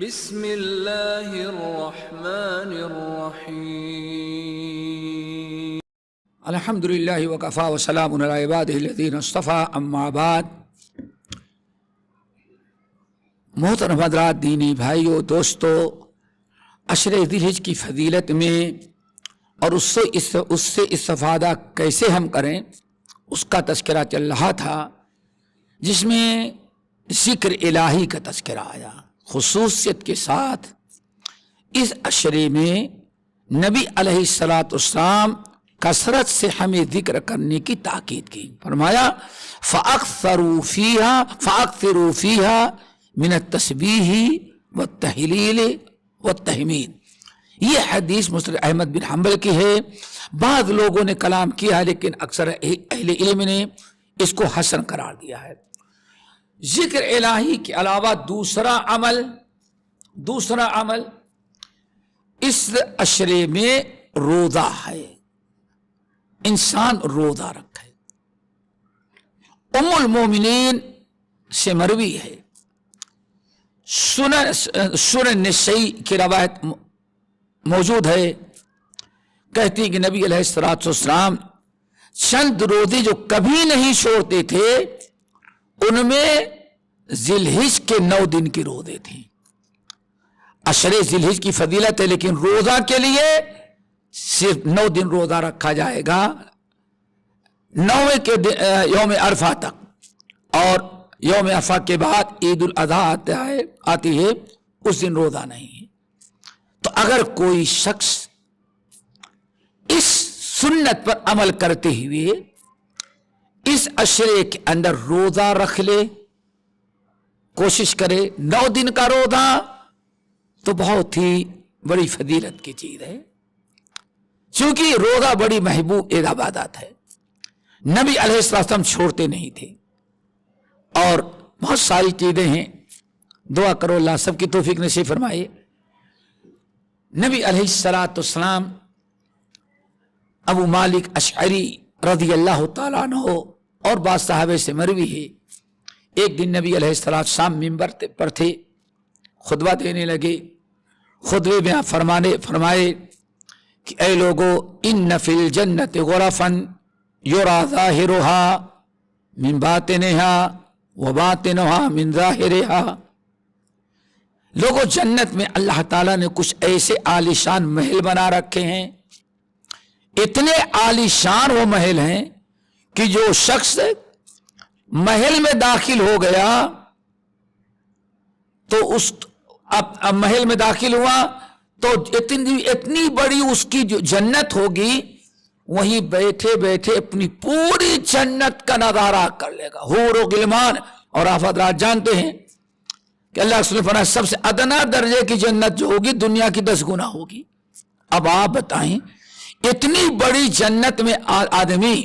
بسم اللہ الرحمن الرحیم الحمدللہ وکفا وسلام علی عبادہ الذین اصطفیٰ اما بعد۔ محترم حضرات، دینی بھائیو، دوستو، عشر ذی الحجہ کی فضیلت میں اور اس سے استفادہ کیسے ہم کریں اس کا تذکرہ چل رہا تھا، جس میں ذکر الہی کا تذکرہ آیا۔ خصوصیت کے ساتھ اس عشرے میں نبی علیہ السلام کثرت سے ہمیں ذکر کرنے کی تاکید کی۔ فرمایا فَأَكْثِرُوا فِيهَا مِنَ التَّسْبِيحِ وَالتَّهْلِيلِ وَالتَّحْمِيدِ۔ یہ حدیث مسند احمد بن حنبل کی ہے۔ بعض لوگوں نے کلام کیا ہے، لیکن اکثر اہل علم نے اس کو حسن قرار دیا ہے۔ ذکر الہی کے علاوہ دوسرا عمل اس عشرے میں روزہ ہے۔ انسان روزہ رکھے۔ ام المومنین سے مروی ہے، سنن نسائی کی روایت موجود ہے، کہتی کہ نبی علیہ السلام چند روزے جو کبھی نہیں چھوڑتے تھے، ان میں ذی الحجہ کے 9 دن کی روزے تھیں۔ عشر ذی الحجہ کی فضیلت ہے، لیکن روزہ کے لیے صرف 9 دن روزہ رکھا جائے گا، 9ویں کے یوم عرفہ تک، اور یوم عرفہ کے بعد عید الاضحیٰ آتی ہے، اس دن روزہ نہیں ہے۔ تو اگر کوئی شخص اس سنت پر عمل کرتے ہوئے اس عشرے کے اندر روزہ رکھ لے، کوشش کرے 9 دن کا روزہ، تو بہت ہی بڑی فضیلت کی چیز ہے، چونکہ روزہ بڑی محبوب عبادت ہے۔ نبی علیہ السلام چھوڑتے نہیں تھے، اور بہت ساری چیزیں ہیں، دعا کرو اللہ سب کی توفیق نصیب فرمائے۔ نبی علیہ السلام ابو مالک اشعری رضی اللہ تعالیٰ عنہ اور بعض صحابہ سے مروی ہے، ایک دن نبی علیہ السلام ممبر پر تھے، خطبہ دینے لگے۔ خطبے میں آپ فرمائے کہ اے لوگو، ان فی الجنت غرفا یرا ظاہرها من باطنها وباطنها من ظاہرها۔ لوگو، جنت میں اللہ تعالیٰ نے کچھ ایسے عالیشان محل بنا رکھے ہیں، اتنے عالیشان وہ محل ہیں کہ جو شخص محل میں داخل ہو گیا تو اب محل میں داخل ہوا تو اتنی بڑی اس کی جو جنت ہوگی، وہیں بیٹھے بیٹھے اپنی پوری جنت کا نظارہ کر لے گا، حور و غلمان۔ اور آپ حضرات جانتے ہیں کہ اللہ کے رسول نے فرمایا سب سے ادنا درجے کی جنت جو ہوگی دنیا کی 10 گنا ہوگی۔ اب آپ بتائیں، اتنی بڑی جنت میں آدمی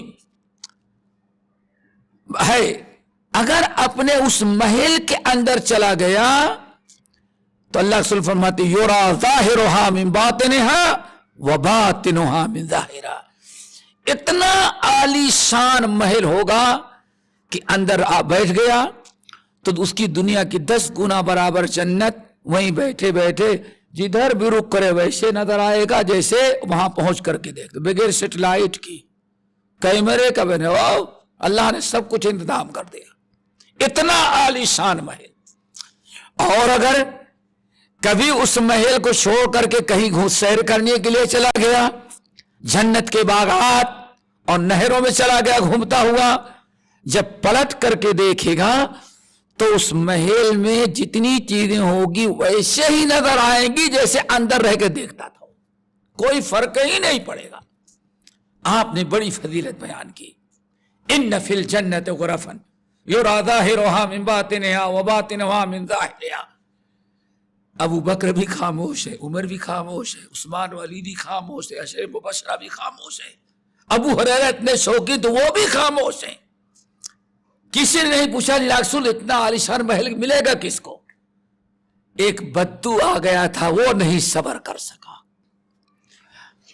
ہے، اگر اپنے اس محل کے اندر چلا گیا تو اللہ کے رسول فرماتے یرا ظاہرها من باطنها وباطنها من ظاہرها۔ اتنا عالی شان محل ہوگا کہ اندر بیٹھ گیا تو اس کی دنیا کی 10 گنا برابر جنت وہیں بیٹھے بیٹھے جدھر بھی رک کرے ویسے نظر آئے گا جیسے وہاں پہنچ کر کے دیکھ، بغیر سیٹلائٹ کی، کیمرے کا بنے، اللہ نے سب کچھ انتظام کر دیا، اتنا عالی شان محل۔ اور اگر کبھی اس محل کو چھوڑ کر کے کہیں سیر کرنے کے لیے چلا گیا، جنت کے باغات اور نہروں میں چلا گیا گھومتا ہوا، جب پلٹ کر کے دیکھے گا تو اس محل میں جتنی چیزیں ہوگی ویسے ہی نظر آئیں گی جیسے اندر رہ کے دیکھتا تھا، کوئی فرق ہی نہیں پڑے گا۔ آپ نے بڑی فضیلت بیان کی، ان فی الجنت غرفا یرا ظاہرها من باطنها وباطنها من ظاہرها۔ ابو بکر بھی خاموش ہے، عمر بھی خاموش ہے، عثمان ولی بھی خاموش ہے، عشرہ مبشرہ بھی خاموش ہے، ابو ہریرہ اتنے شوقی تو وہ بھی خاموش ہیں۔ کسی نے نہیں پوچھا یا رسول اتنا عالیشان محل ملے گا کس کو؟ ایک بدو آ گیا تھا، وہ نہیں صبر کر سکا،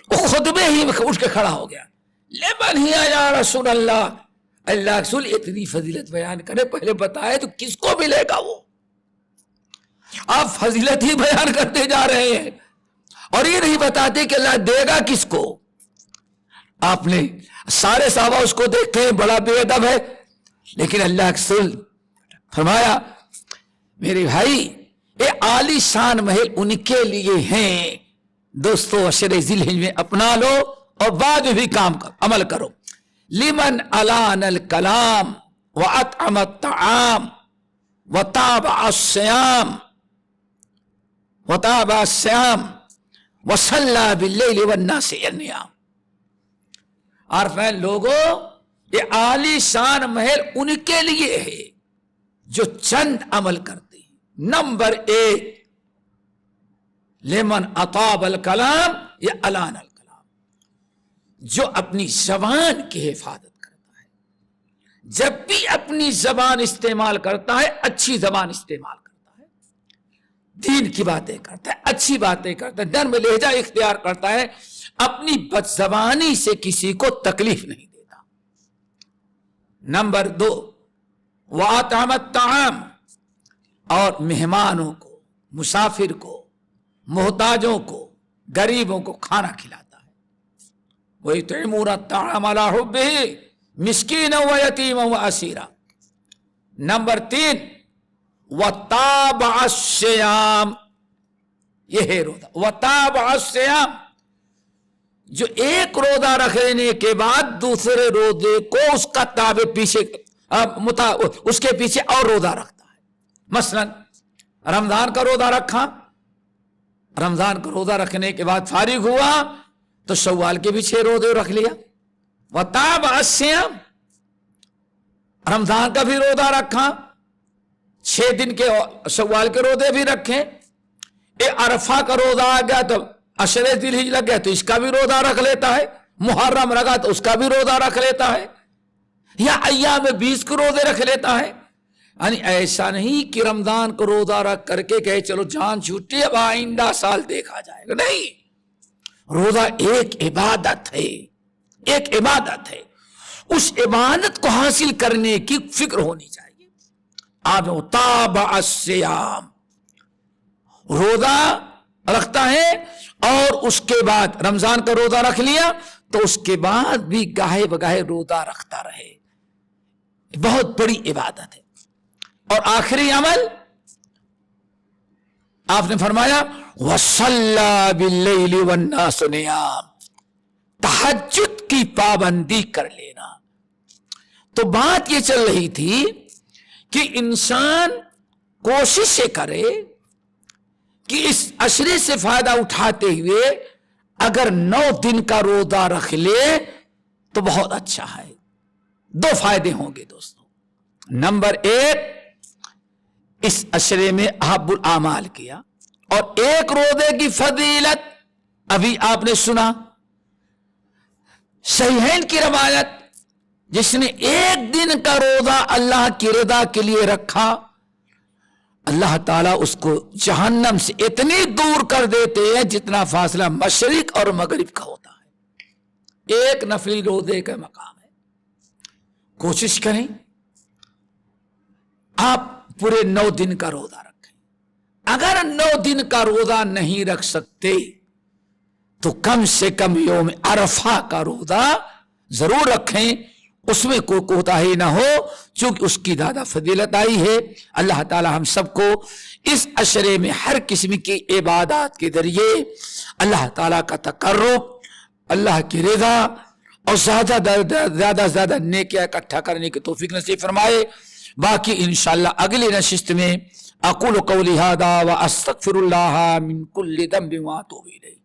وہ خطبے ہی اٹھ کے کھڑا ہو گیا، لمن ہی یا رسول اللہ، اللہ رسول اتنی فضیلت بیان کرے، پہلے بتائے تو کس کو ملے گا وہ؟ آپ فضیلت ہی بیان کرتے جا رہے ہیں اور یہ نہیں بتاتے کہ اللہ دے گا کس کو. آپ نے سارے صحابہ اس کو دیکھتے ہیں بڑا بے ادب ہے، لیکن اللہ کے رسول فرمایا میرے بھائی یہ عالی شان محل ان کے لیے ہیں. دوستو عشر ذی الحجہ میں اپنا لو اور بعد میں بھی کام کرو، عمل کرو. لمن الان الکلام واطعم الطعام وتابع الصيام وصلى بالليل والناس ينام. عارف ہے لوگوں، یہ عالی شان محل ان کے لیے ہے جو چند عمل کرتے ہیں. نمبر 1 لمن اطاب الکلام یا الان الکلام، جو اپنی زبان کی حفاظت کرتا ہے. جب بھی اپنی زبان استعمال کرتا ہے اچھی زبان استعمال کرتا ہے، دین کی باتیں کرتا ہے، اچھی باتیں کرتا ہے، نرم لہجہ اختیار کرتا ہے، اپنی بد زبانی سے کسی کو تکلیف نہیں دیتا. نمبر 2 وَأَطْعَمَ الطَّعَامَ، اور مہمانوں کو، مسافر کو، محتاجوں کو، غریبوں کو کھانا کھلاتا ہے. وَيُطْعِمُونَ الطَّعَامَ عَلَىٰ حُبِّهِ مِسْكِينًا وَيَتِيمًا وَأَسِيرًا. نمبر 3 وَتَابَعَ الصِّيَامَ، یہ ہے روزہ. وَتَابَعَ الصِّيَامَ، جو ایک روزہ رکھ لینے کے بعد دوسرے روزے کو اس کا تابع پیچھے اس کے پیچھے اور روزہ رکھتا ہے. مثلا رمضان کا روزہ رکھا، رمضان کا روزہ رکھنے کے بعد فارغ ہوا تو شوال کے بھی 6 روزے رکھ لیا. وتابع الصيام، رمضان کا بھی روزہ رکھا، 6 دن کے شوال کے روزے بھی رکھیں. عرفہ کا روزہ آ گیا تو عشر ذی الحجہ لگ گیا تو اس کا بھی روزہ رکھ لیتا ہے. محرم رکھا تو اس کا بھی روزہ رکھ لیتا ہے، یا ایام 20 کو روزے رکھ لیتا ہے. یعنی ایسا نہیں کہ رمضان کو روزہ رکھ کر کے کہے چلو جان چھوٹی اب آئندہ سال دیکھا جائے گا. نہیں، روزہ ایک عبادت ہے، ایک عبادت ہے. اس عبادت کو حاصل کرنے کی فکر ہونی چاہیے. آپ تابع الصیام، روزہ رکھتا ہے اور اس کے بعد رمضان کا روزہ رکھ لیا تو اس کے بعد بھی گاہے بگاہے روزہ رکھتا رہے. بہت بڑی عبادت ہے. اور آخری عمل آپ نے فرمایا وَصَلَّى بِاللَّيْلِ وَالنَّاسُ نِيَامٌ، تہجد کی پابندی کر لینا. تو بات یہ چل رہی تھی کہ انسان کوشش کرے کہ اس عشرے سے فائدہ اٹھاتے ہوئے اگر 9 دن کا روزہ رکھ لے تو بہت اچھا ہے. 2 فائدے ہوں گے دوستوں. نمبر 1، اس عشرے میں احب الاعمال کیا، اور ایک روزے کی فضیلت ابھی آپ نے سنا. صحیحین کی روایت، جس نے 1 دن کا روزہ اللہ کی رضا کے لیے رکھا، اللہ تعالیٰ اس کو جہنم سے اتنی دور کر دیتے ہیں جتنا فاصلہ مشرق اور مغرب کا ہوتا ہے. ایک نفلی روزے کا مقام ہے. کوشش کریں آپ پورے 9 دن کا روزہ رکھیں. اگر 9 دن کا روزہ نہیں رکھ سکتے تو کم سے کم یوم عرفہ کا روزہ ضرور رکھیں. اس میں کوئی کوتاہی نہ ہو، چونکہ اس کی زیادہ فضیلت آئی ہے. اللہ تعالی ہم سب کو اس عشرے میں ہر قسم کی عبادات کے ذریعے اللہ تعالیٰ کا تقرب، اللہ کی رضا اور زیادہ نیکیاں اکٹھا کرنے کی توفیق نصیب فرمائے. باقی انشاءاللہ اگلی نشست میں اقول قولی ھذا واستغفر اللہ من کل ذنب واتوب الیہ.